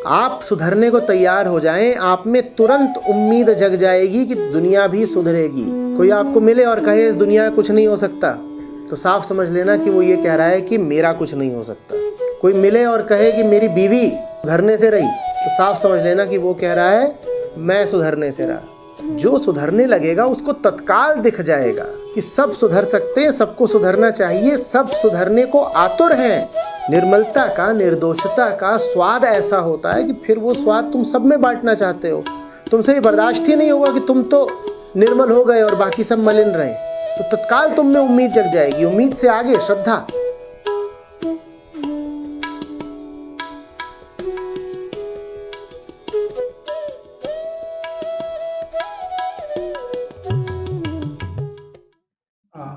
आप सुधरने को तैयार हो जाएं, आप में तुरंत उम्मीद जग जाएगी कि दुनिया भी सुधरेगी। कोई आपको मिले और कहे इस दुनिया में कुछ नहीं हो सकता, तो साफ समझ लेना कि वो ये कह रहा है कि मेरा कुछ नहीं हो सकता। कोई मिले और कहे कि मेरी बीवी सुधरने से रही, तो साफ समझ लेना कि वो कह रहा है मैं सुधरने से रहा। जो सुधरने लगेगा उसको तत्काल दिख जाएगा कि सब सुधर सकते हैं, सबको सुधरना चाहिए, सब सुधरने को आतुर हैं। निर्मलता का, निर्दोषता का स्वाद ऐसा होता है कि फिर वो स्वाद तुम सब में बांटना चाहते हो। तुमसे ये बर्दाश्त ही नहीं होगा कि तुम तो निर्मल हो गए और बाकी सब मलिन रहे। तो तत्काल तुम में उम्मीद जग जाएगी। उम्मीद से आगे श्रद्धा।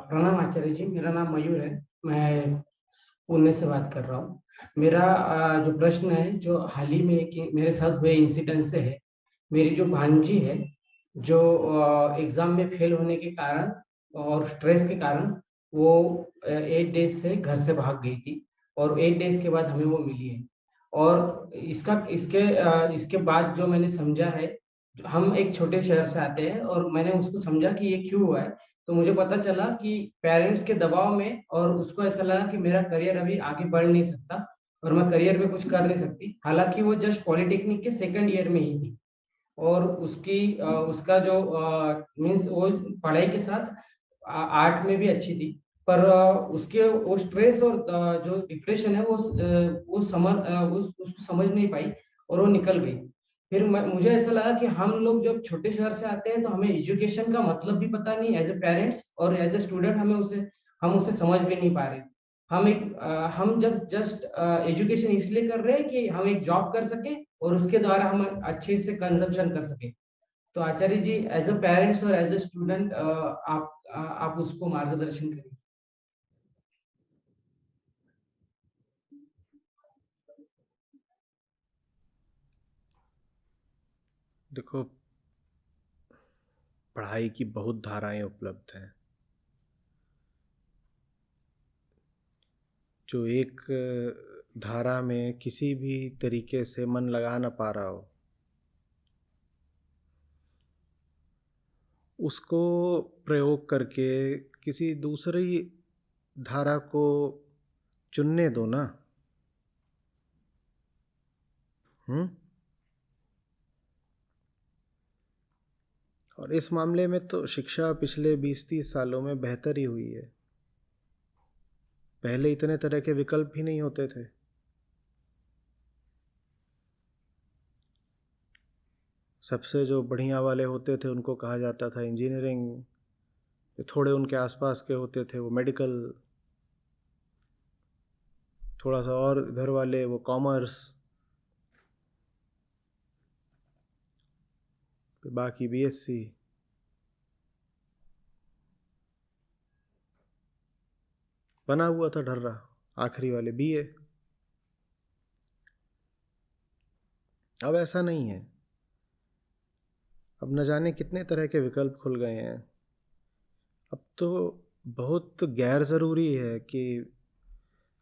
प्रणाम आचार्य जी, मेरा नाम मयूर है। मैं पुणे से बात कर रहा हूँ। मेरा जो प्रश्न है, जो हाल ही में एक मेरे साथ हुए इंसिडेंट से है। मेरी जो भांजी है, जो एग्जाम में फेल होने के कारण और स्ट्रेस के कारण वो 8 डेज से घर से भाग गई थी और 8 डेज के बाद हमें वो मिली है। और इसके बाद जो मैंने समझा है, हम एक छोटे शहर से आते हैं और मैंने उसको समझा कि ये क्यों हुआ है। तो मुझे पता चला कि पेरेंट्स के दबाव में, और उसको ऐसा लगा कि मेरा करियर अभी आगे बढ़ नहीं सकता और मैं करियर में कुछ कर नहीं सकती। हालांकि वो जस्ट पॉलिटेक्निक के सेकंड ईयर में ही थी और उसका जो मीन्स वो पढ़ाई के साथ आर्ट में भी अच्छी थी। पर उसके वो स्ट्रेस और जो डिप्रेशन है वो उसको समझ नहीं पाई और वो निकल गई। फिर मुझे ऐसा लगा कि हम लोग जब छोटे शहर से आते हैं तो हमें एजुकेशन का मतलब भी पता नहीं एज ए पेरेंट्स, और एज ए स्टूडेंट हम उसे समझ भी नहीं पा रहे। हम जब जस्ट एजुकेशन इसलिए कर रहे हैं कि हम एक जॉब कर सके और उसके द्वारा हम अच्छे से कंजम्पशन कर सके। तो आचार्य जी, एज अ पेरेंट्स और एज अ स्टूडेंट आप उसको मार्गदर्शन करिए। देखो, पढ़ाई की बहुत धाराएं उपलब्ध हैं। जो एक धारा में किसी भी तरीके से मन लगा ना पा रहा हो, उसको प्रयोग करके किसी दूसरी धारा को चुनने दो ना। और इस मामले में तो शिक्षा पिछले 20-30 सालों में बेहतर ही हुई है। पहले इतने तरह के विकल्प ही नहीं होते थे। सबसे जो बढ़िया वाले होते थे उनको कहा जाता था इंजीनियरिंग, थोड़े उनके आसपास के होते थे वो मेडिकल, थोड़ा सा और इधर वाले वो कॉमर्स, बाकी बीएससी। बना हुआ था ढर्रा, आखिरी वाले बीए। अब ऐसा नहीं है। अब न जाने कितने तरह के विकल्प खुल गए हैं। अब तो बहुत गैर ज़रूरी है कि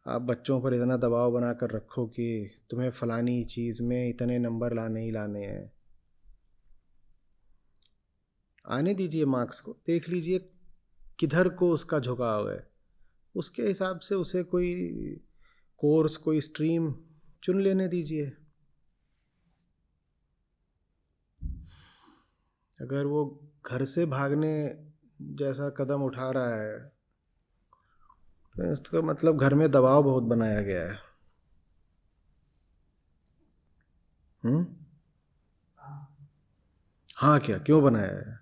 आप बच्चों पर इतना दबाव बना कर रखो कि तुम्हें फ़लानी चीज़ में इतने नंबर लाने ही लाने हैं। आने दीजिए मार्क्स को, देख लीजिए किधर को उसका झुकाव है, उसके हिसाब से उसे कोई कोर्स, कोई स्ट्रीम चुन लेने दीजिए। अगर वो घर से भागने जैसा कदम उठा रहा है तो इसका मतलब घर में दबाव बहुत बनाया गया है। हाँ, क्या क्यों बनाया है?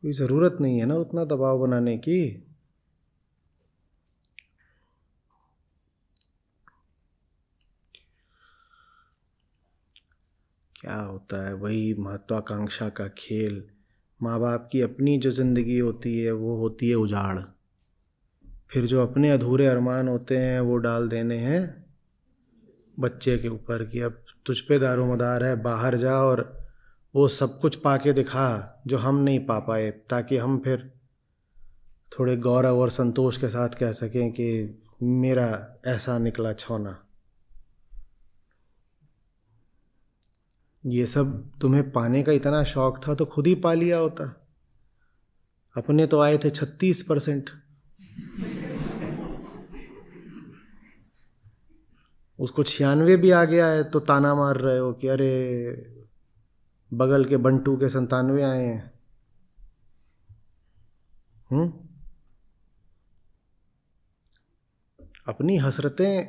कोई ज़रूरत नहीं है ना उतना दबाव बनाने की। क्या होता है, वही महत्वाकांक्षा का खेल। माँ बाप की अपनी जो ज़िंदगी होती है वो होती है उजाड़, फिर जो अपने अधूरे अरमान होते हैं वो डाल देने हैं बच्चे के ऊपर कि अब तुझ पे दारोमदार है, बाहर जा और वो सब कुछ पाके दिखा जो हम नहीं पा पाए, ताकि हम फिर थोड़े गौरव और संतोष के साथ कह सकें कि मेरा ऐसा निकला छौना। ये सब तुम्हें पाने का इतना शौक था तो खुद ही पा लिया होता। अपने तो आए थे 36%, उसको 96 भी आ गया है तो ताना मार रहे हो कि अरे बगल के बंटू के 97 आए हैं। अपनी हसरतें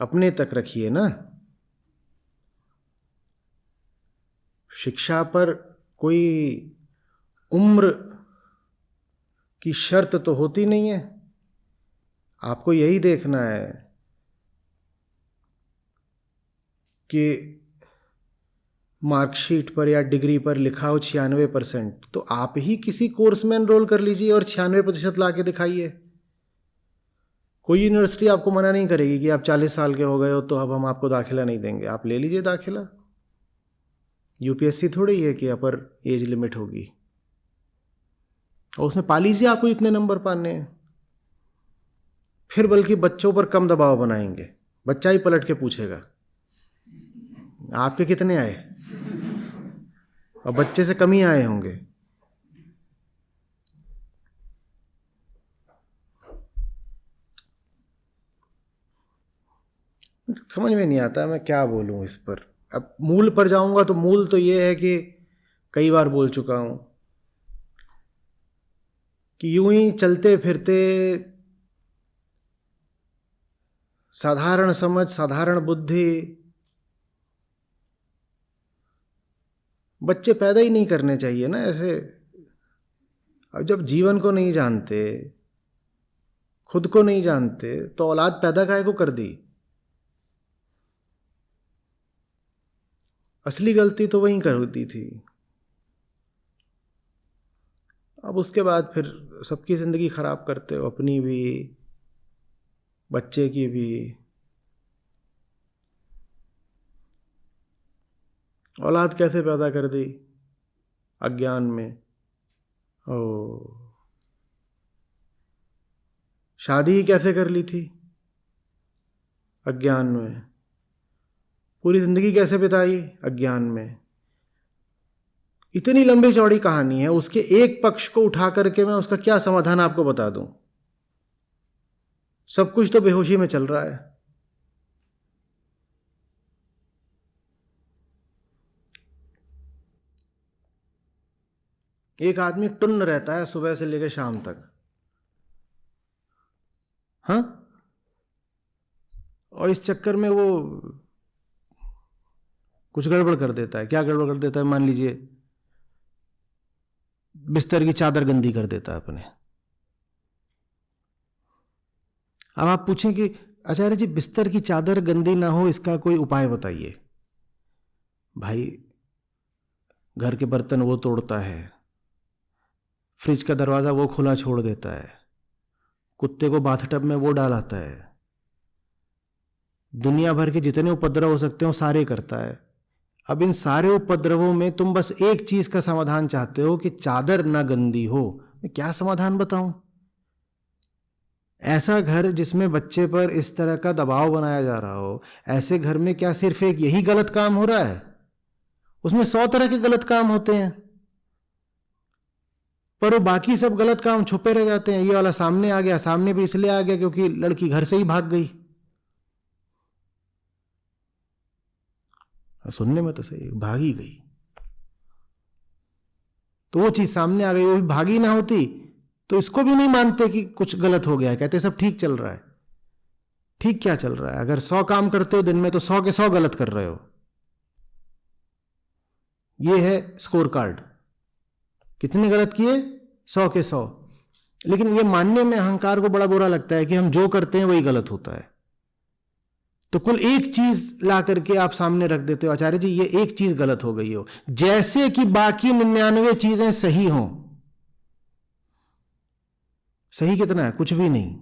अपने तक रखिए ना। शिक्षा पर कोई उम्र की शर्त तो होती नहीं है। आपको यही देखना है कि मार्कशीट पर या डिग्री पर लिखा हो 96%, तो आप ही किसी कोर्स में एनरोल कर लीजिए और 96% ला के दिखाइए। कोई यूनिवर्सिटी आपको मना नहीं करेगी कि आप 40 साल के हो गए हो तो अब हम आपको दाखिला नहीं देंगे, आप ले लीजिए दाखिला। यूपीएससी थोड़ी है कि अपर एज लिमिट होगी, और उसमें पा लीजिए, आपको इतने नंबर पाने हैं। फिर बल्कि बच्चों पर कम दबाव बनाएंगे, बच्चा ही पलट के पूछेगा आपके कितने आए, और बच्चे से कम ही आए होंगे। समझ में नहीं आता मैं क्या बोलूं इस पर। अब मूल पर जाऊंगा तो मूल तो ये है कि कई बार बोल चुका हूं कि यूं ही चलते फिरते साधारण समझ, साधारण बुद्धि बच्चे पैदा ही नहीं करने चाहिए ना ऐसे। अब जब जीवन को नहीं जानते, खुद को नहीं जानते, तो औलाद पैदा काहे को कर दी। असली गलती तो वहीं कर होती थी। अब उसके बाद फिर सबकी ज़िंदगी ख़राब करते हो, अपनी भी, बच्चे की भी। औलाद कैसे पैदा कर दी? अज्ञान में। ओ, शादी कैसे कर ली थी? अज्ञान में। पूरी ज़िंदगी कैसे बिताई? अज्ञान में। इतनी लंबी चौड़ी कहानी है, उसके एक पक्ष को उठा करके मैं उसका क्या समाधान आपको बता दूं? सब कुछ तो बेहोशी में चल रहा है। एक आदमी टुन्न रहता है सुबह से लेकर शाम तक, हाँ, और इस चक्कर में वो कुछ गड़बड़ कर देता है। क्या गड़बड़ कर देता है? मान लीजिए बिस्तर की चादर गंदी कर देता है अपने। अब आप पूछें कि आचार्य जी बिस्तर की चादर गंदी ना हो इसका कोई उपाय बताइए। भाई, घर के बर्तन वो तोड़ता है, फ्रिज का दरवाज़ा वो खुला छोड़ देता है, कुत्ते को बाथटब में वो डालाता है, दुनिया भर के जितने उपद्रव हो सकते हो सारे करता है। अब इन सारे उपद्रवों में तुम बस एक चीज का समाधान चाहते हो कि चादर ना गंदी हो। मैं क्या समाधान बताऊं? ऐसा घर जिसमें बच्चे पर इस तरह का दबाव बनाया जा रहा हो, ऐसे घर में क्या सिर्फ एक यही गलत काम हो रहा है? उसमें 100 तरह के गलत काम होते हैं, पर वो बाकी सब गलत काम छुपे रह जाते हैं। ये वाला सामने आ गया, सामने भी इसलिए आ गया क्योंकि लड़की घर से ही भाग गई। सुनने में तो सही, भागी गई, तो वो चीज सामने आ गई। वो भी भागी ना होती तो इसको भी नहीं मानते कि कुछ गलत हो गया है, कहते सब ठीक चल रहा है। ठीक क्या चल रहा है? अगर 100 काम करते हो दिन में तो 100 के 100 गलत कर रहे हो। ये है स्कोर कार्ड। कितने गलत किए? 100 के 100। लेकिन ये मानने में अहंकार को बड़ा बुरा लगता है कि हम जो करते हैं वही गलत होता है। तो कुल एक चीज ला करके आप सामने रख देते हो, आचार्य जी ये एक चीज गलत हो गई हो, जैसे कि बाकी 99 चीजें सही हों। सही कितना है? कुछ भी नहीं,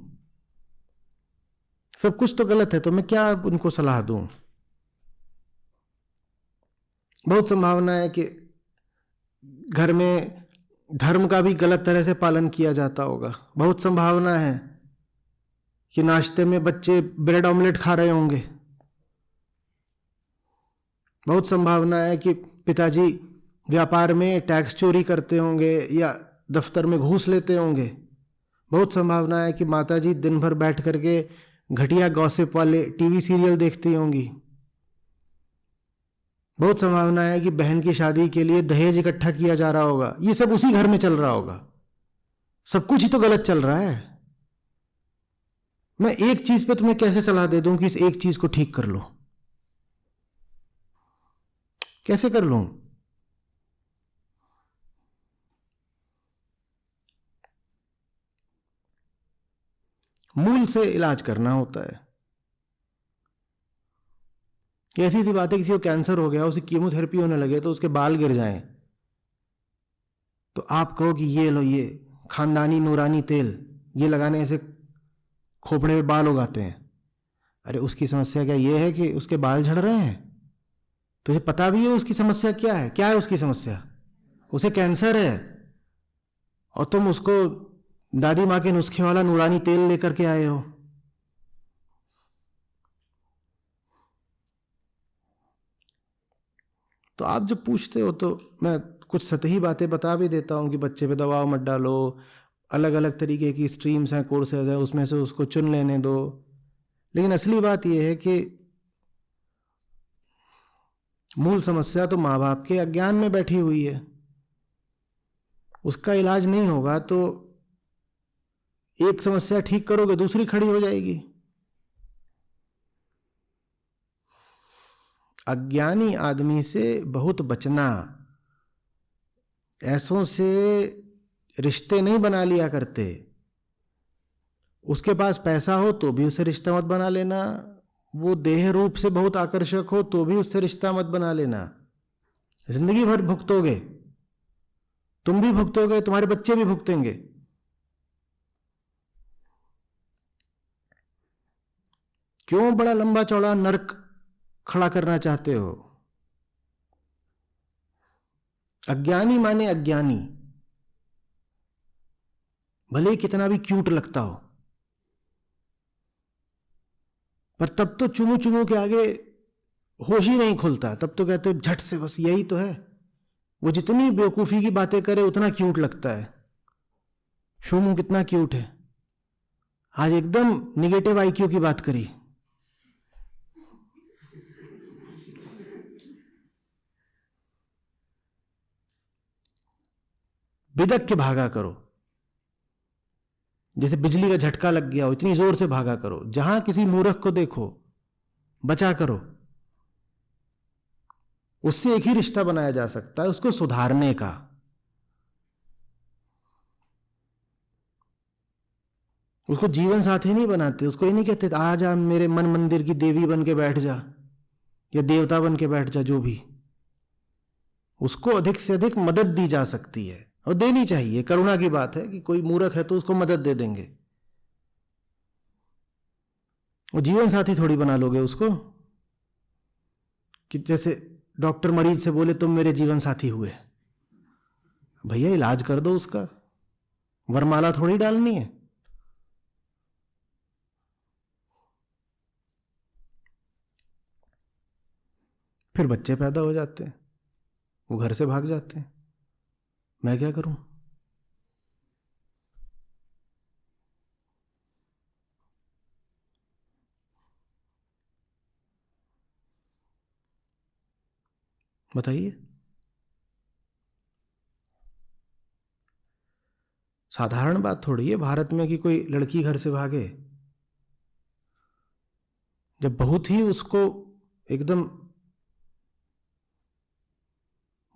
सब कुछ तो गलत है। तो मैं क्या उनको सलाह दूं? बहुत संभावना है कि घर में धर्म का भी गलत तरह से पालन किया जाता होगा। बहुत संभावना है कि नाश्ते में बच्चे ब्रेड ऑमलेट खा रहे होंगे। बहुत संभावना है कि पिताजी व्यापार में टैक्स चोरी करते होंगे या दफ्तर में घूस लेते होंगे। बहुत संभावना है कि माताजी दिन भर बैठ करके घटिया गॉसिप वाले टीवी सीरियल देखती होंगी। बहुत संभावना है कि बहन की शादी के लिए दहेज इकट्ठा किया जा रहा होगा। ये सब उसी घर में चल रहा होगा। सब कुछ ही तो गलत चल रहा है। मैं एक चीज पे तुम्हें कैसे सलाह दे दूं कि इस एक चीज को ठीक कर लो? कैसे कर लूं? मूल से इलाज करना होता है। ऐसी सी बात है, किसी को कैंसर हो गया, उसे कीमोथेरेपी होने लगे तो उसके बाल गिर जाएं, तो आप कहो कि ये लो, ये खानदानी नूरानी तेल, ये लगाने से खोपड़े में बाल उगाते हैं। अरे उसकी समस्या क्या ये है कि उसके बाल झड़ रहे हैं? तुझे पता भी है उसकी समस्या क्या है? क्या है उसकी समस्या? उसे कैंसर है, और तुम उसको दादी माँ के नुस्खे वाला नूरानी तेल लेकर के आए हो। तो आप जब पूछते हो तो मैं कुछ सतही बातें बता भी देता हूं कि बच्चे पे दबाव मत डालो, अलग अलग तरीके की स्ट्रीम्स हैं, कोर्सेज हैं, उसमें से उसको चुन लेने दो। लेकिन असली बात यह है कि मूल समस्या तो माँ बाप के अज्ञान में बैठी हुई है। उसका इलाज नहीं होगा तो एक समस्या ठीक करोगे दूसरी खड़ी हो जाएगी। अज्ञानी आदमी से बहुत बचना। ऐसों से रिश्ते नहीं बना लिया करते। उसके पास पैसा हो तो भी उससे रिश्ता मत बना लेना, वो देह रूप से बहुत आकर्षक हो तो भी उससे रिश्ता मत बना लेना। जिंदगी भर भुगतोगे, तुम भी भुगतोगे, तुम्हारे बच्चे भी भुगतेंगे। क्यों बड़ा लंबा चौड़ा नरक खड़ा करना चाहते हो? अज्ञानी माने अज्ञानी, भले ही कितना भी क्यूट लगता हो, पर तब तो चुमू चुमू के आगे होश ही नहीं खुलता। तब तो कहते हो झट से बस यही तो है। वो जितनी बेवकूफी की बातें करे उतना क्यूट लगता है। शोमू कितना क्यूट है, आज एकदम निगेटिव आईक्यू की बात करी। बिदक के भागा करो, जैसे बिजली का झटका लग गया हो, इतनी जोर से भागा करो। जहां किसी मूर्ख को देखो बचा करो। उससे एक ही रिश्ता बनाया जा सकता है, उसको सुधारने का। उसको जीवन साथी नहीं बनाते, उसको ये नहीं कहते आ जा मेरे मन मंदिर की देवी बन के बैठ जा या देवता बन के बैठ जा, जो भी। उसको अधिक से अधिक मदद दी जा सकती है और देनी चाहिए। करुणा की बात है कि कोई मूर्ख है तो उसको मदद दे देंगे। वो जीवन साथी थोड़ी बना लोगे उसको कि जैसे डॉक्टर मरीज से बोले तुम मेरे जीवन साथी हुए। भैया इलाज कर दो उसका, वरमाला थोड़ी डालनी है। फिर बच्चे पैदा हो जाते हैं, वो घर से भाग जाते हैं। मैं क्या करूं? बताइए। साधारण बात थोड़ी है भारत में कि कोई लड़की घर से भागे। जब बहुत ही उसको एकदम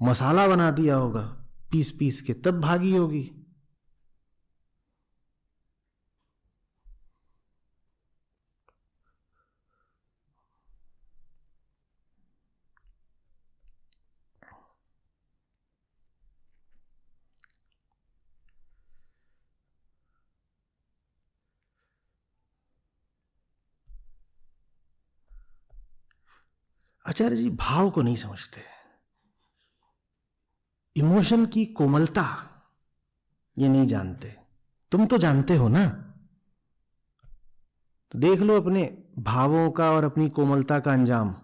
मसाला बना दिया होगा पीस पीस के, तब भागी होगी। आचार्य जी भाव को नहीं समझते, इमोशन की कोमलता ये नहीं जानते। तुम तो जानते हो ना, तो देख लो अपने भावों का और अपनी कोमलता का अंजाम।